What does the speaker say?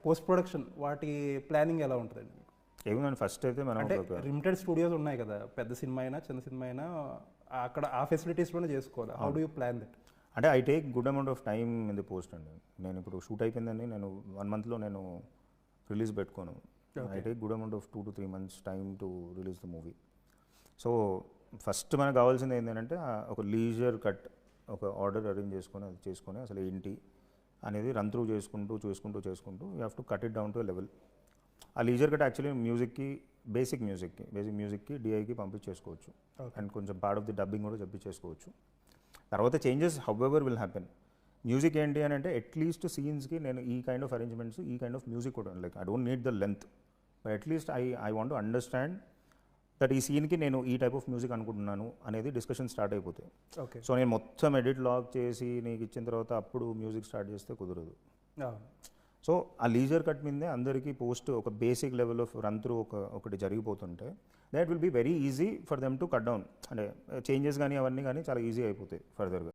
Post production వాటి planning ఎలా ఉంటుందండి? ఏముందండి, ఫస్ట్ అయితే మనం అంటే లిమిటెడ్ స్టూడియోస్ ఉన్నాయి కదా, పెద్ద సినిమా అయినా చిన్న సినిమా అయినా అక్కడ ఆ ఫెసిలిటీస్లోనే చేసుకోవాలి. How do you plan that? అంటే I take good amount of time in the post అండి. నేను ఇప్పుడు షూట్ అయిపోయిందని నేను 1 monthలో నేను రిలీజ్ పెట్టుకోను. I take good amount of 2 to 3 months time to release the movie. So first మనకు కావాల్సింది ఏంటంటే ఒక లీజర్ కట్, ఒక ఆర్డర్ అరేంజ్ చేసుకొని అది చేసుకొని అసలు ఏంటి అనేది రన్ త్రూ చేసుకుంటూ you have to cut it down to level. ఆ లీజర్ కట్ యాక్చువల్లీ బేసిక్ మ్యూజిక్కి డిఐకి పంపించేసుకోవచ్చు. అండ్ కొంచెం పార్ట్ ఆఫ్ ది డబ్బింగ్ కూడా చెప్పించేసుకోవచ్చు. తర్వాత changes however will happen. Music ఏంటి అని అంటే అట్లీస్ట్ సీన్స్కి నేను ఈ కైండ్ ఆఫ్ అరేంజ్మెంట్స్, ఈ కైండ్ ఆఫ్ మ్యూజిక్ కూడా like I don't need the length, but at least I want to understand that ఈ సీన్కి నేను ఈ టైప్ ఆఫ్ మ్యూజిక్ అనుకుంటున్నాను అనేది డిస్కషన్ స్టార్ట్ అయిపోతాయి. ఓకే. సో నేను మొత్తం ఎడిట్ లాక్ చేసి నీకు ఇచ్చిన తర్వాత అప్పుడు మ్యూజిక్ స్టార్ట్ చేస్తే కుదరదు. సో ఆ లీజర్ కట్ మీదే అందరికీ పోస్ట్ ఒక basic level of run through ఒకటి జరిగిపోతుంటే that will be very easy for them to cut down. అంటే చేంజెస్ కానీ అవన్నీ కానీ చాలా ఈజీ అయిపోతాయి ఫర్దర్గా.